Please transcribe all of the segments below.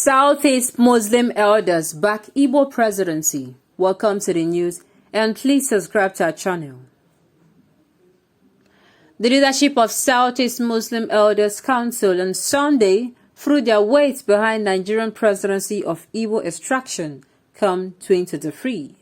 Southeast Muslim elders back Igbo presidency. Welcome to the news and please subscribe to our channel. The leadership of Southeast Muslim Elders Council on Sunday threw their weight behind Nigerian presidency of Igbo extraction come 2023.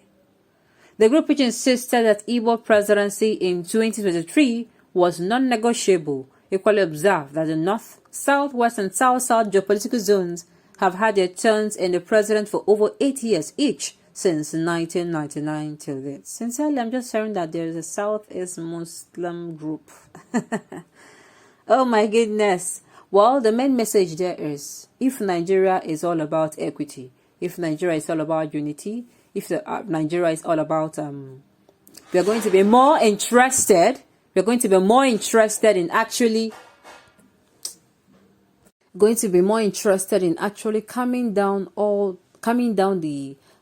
The group which insisted that Igbo presidency in 2023 was non-negotiable equally observed that the North, Southwest and South-South geopolitical zones have had their turns in the president for over 8 years each since 1999 till date. Sincerely, I'm just hearing that there is a Southeast Muslim group. Oh my goodness. Well, the main message there is, if Nigeria is all about equity, if Nigeria is all about unity, if Nigeria is all about, we are going to be more interested, in actually calming down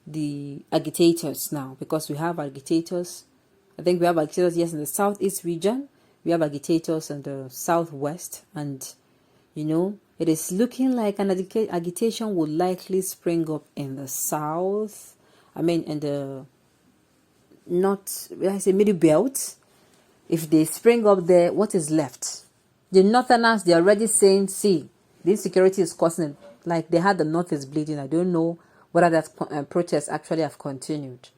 the agitators now, because we have agitators. I think we have agitators, yes, in the southeast region. We have agitators in the southwest, and you know, it is looking like an agitation would likely spring up in the south. I mean, in the middle belt. If they spring up there, what is left? The northerners, they are already saying, see, the insecurity is causing it. Like they had the north is bleeding. I don't know whether that protests actually have continued.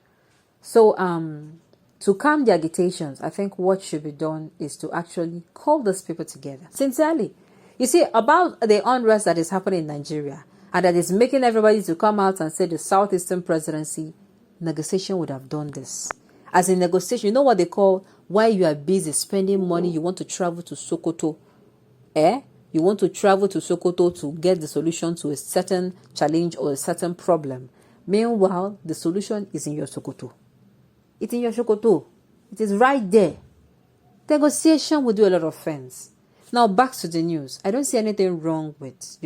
So, to calm the agitations, I think what should be done is to actually call those people together. Sincerely. You see, about the unrest that is happening in Nigeria, and that is making everybody to come out and say the Southeastern presidency, negotiation would have done this. As in negotiation, you know what they call, while you are busy spending money, you want to travel to Sokoto. You want to travel to Sokoto to get the solution to a certain challenge or a certain problem. Meanwhile, the solution is in your Sokoto. It's in your Sokoto. It is right there. Negotiation will do a lot of things. Now, back to the news. I don't see anything wrong with,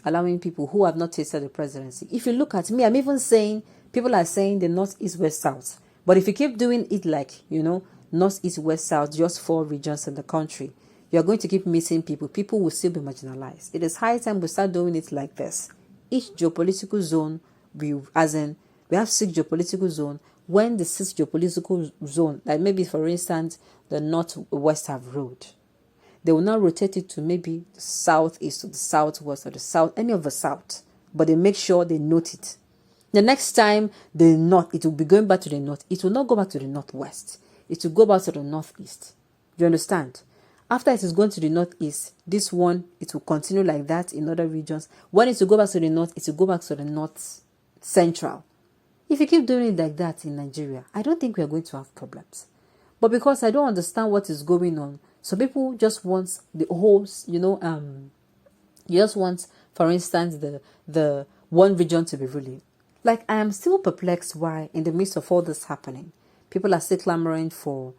allowing people who have not tasted the presidency. If you look at me, I'm even saying, people are saying the North, East, West, South. But if you keep doing it like, North, East, West, South, just 4 regions in the country, you're going to keep missing people. People will still be marginalized. It is high time we start doing it like this. Each geopolitical zone, we have 6 geopolitical zones. When the 6th geopolitical zone, like maybe for instance, the Northwest have road, they will now rotate it to maybe the Southeast or the Southwest or the South, any of the South. But they make sure they note it. The next time the North, it will be going back to the North. It will not go back to the Northwest. It will go back to the Northeast. Do you understand? After it is going to the Northeast, this one, it will continue like that in other regions. When it will go back to the North, it will go back to the North Central. If you keep doing it like that in Nigeria, I don't think we are going to have problems. But because I don't understand what is going on, so people just want the whole, you just want, for instance, the one region to be ruling. Like, I am still perplexed why, in the midst of all this happening, people are still clamoring for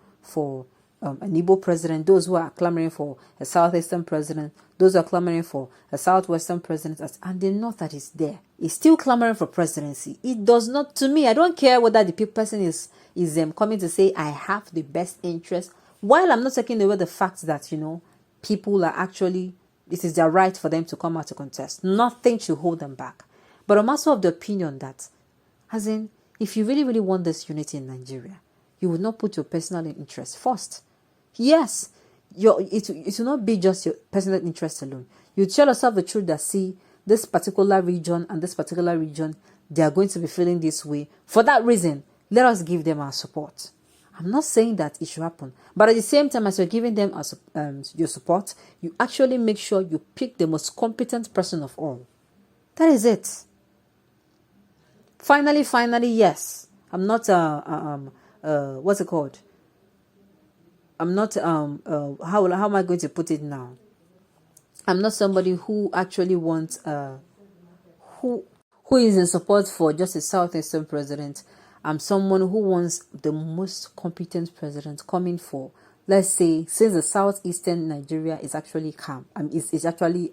an Igbo president, those who are clamoring for a Southeastern president, those who are clamoring for a Southwestern president, and the North that is there is still clamoring for presidency. It does not, to me, I don't care whether the person is coming to say, I have the best interest, while I'm not taking away the fact that, people are actually, it is their right for them to come out to contest. Nothing should hold them back. But I'm also of the opinion that, as in, if you really, really want this unity in Nigeria, you would not put your personal interest first. Yes, it will not be just your personal interest alone. You tell yourself the truth that, see, this particular region and this particular region, they are going to be feeling this way. For that reason, let us give them our support. I'm not saying that it should happen. But at the same time, as you're giving them your support, you actually make sure you pick the most competent person of all. That is it. Finally, yes. I'm not, what's it called? I'm not, how am I going to put it now? I'm not somebody who actually wants, who is in support for just a Southeastern president. I'm someone who wants the most competent president coming for, let's say, since the Southeastern Nigeria is actually calm, is actually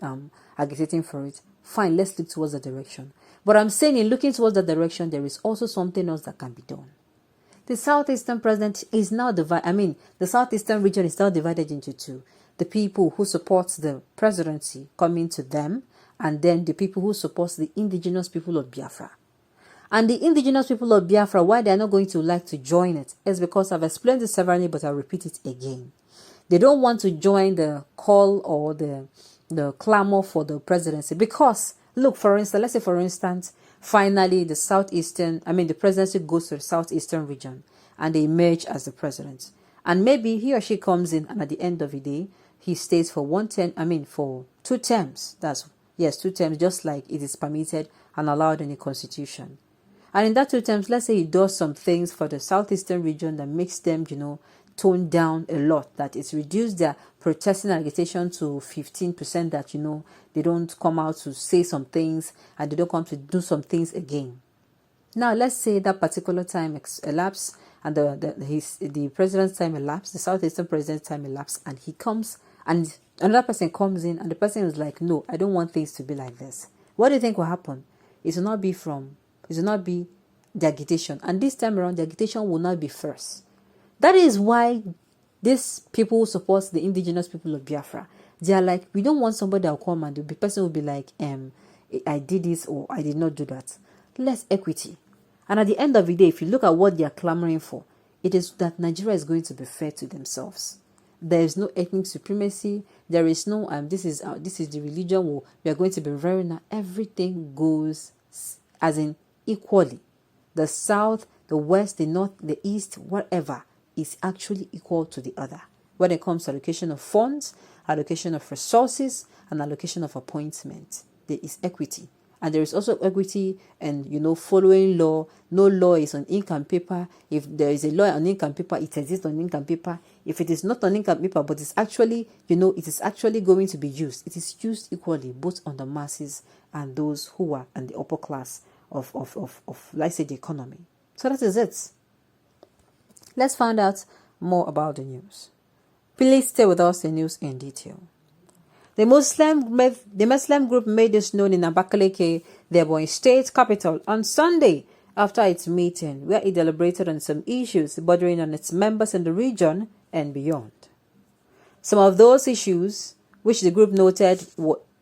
agitating for it. Fine, let's look towards the direction. But I'm saying in looking towards the direction, there is also something else that can be done. The Southeastern president is now divided. The Southeastern region is now divided into 2. The people who support the presidency coming to them, and then the people who support the indigenous people of Biafra. And the indigenous people of Biafra, why they are not going to like to join it is because I've explained this severally, but I'll repeat it again. They don't want to join the call or the clamor for the presidency because, look, for instance, let's say for instance, finally the presidency goes to the southeastern region and they emerge as the president. And maybe he or she comes in and at the end of the day, he stays for for 2 terms. Yes, 2 terms, just like it is permitted and allowed in the constitution. And in that 2 terms, let's say he does some things for the southeastern region that makes them, tone down a lot, that it's reduced their protesting agitation to 15%, that they don't come out to say some things and they don't come to do some things again. Now let's say that particular time elapsed and the president's time elapsed, the southeastern president's time elapsed, and he comes and another person comes in and the person is like, no, I don't want things to be like this. What do you think will happen? It will not be the agitation, and this time around the agitation will not be first. That is why these people who support the indigenous people of Biafra, they are like, we don't want somebody that will come and the person will be like, I did this or I did not do that. Less equity. And at the end of the day, if you look at what they are clamoring for, it is that Nigeria is going to be fair to themselves. There is no ethnic supremacy. There is no this is the religion. We are going to be very now. Everything goes as in equally. The south, the west, the north, the east, whatever is actually equal to the other. When it comes to allocation of funds, allocation of resources, and allocation of appointment, there is equity. And there is also equity and, following law. No law is on ink and paper. If there is a law on ink and paper, it exists on ink and paper. If it is not on ink and paper, but it's actually, it is actually going to be used. It is used equally, both on the masses and those who are in the upper class of let's say, the economy. So that is it. Let's find out more about the news. Please stay with us, the news in detail. The Muslim group made this known in Abakaliki, the Ebonyi state capital, on Sunday after its meeting, where it deliberated on some issues bordering on its members in the region and beyond. Some of those issues, which the group noted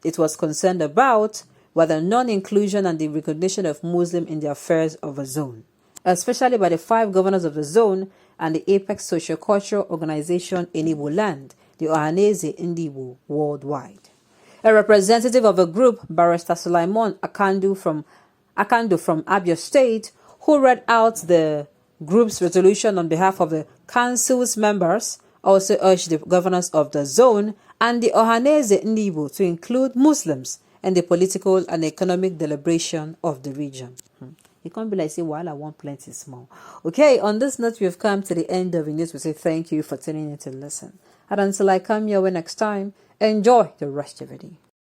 it was concerned about, were the non-inclusion and the recognition of Muslims in the affairs of the zone, especially by the 5 governors of the zone and the Apex Socio-Cultural Organization in Igbo land, the Ohaneze Igbo worldwide. A representative of the group, Barrister Sulaiman Akandu from Abia State, who read out the group's resolution on behalf of the council's members, also urged the governors of the zone and the Ohaneze Igbo to include Muslims in the political and economic deliberation of the region. It can't be like, say, while I want plenty small. Okay, on this note, we have come to the end of the news. We say thank you for tuning in to listen. And until I come your way next time, enjoy the rest of the day.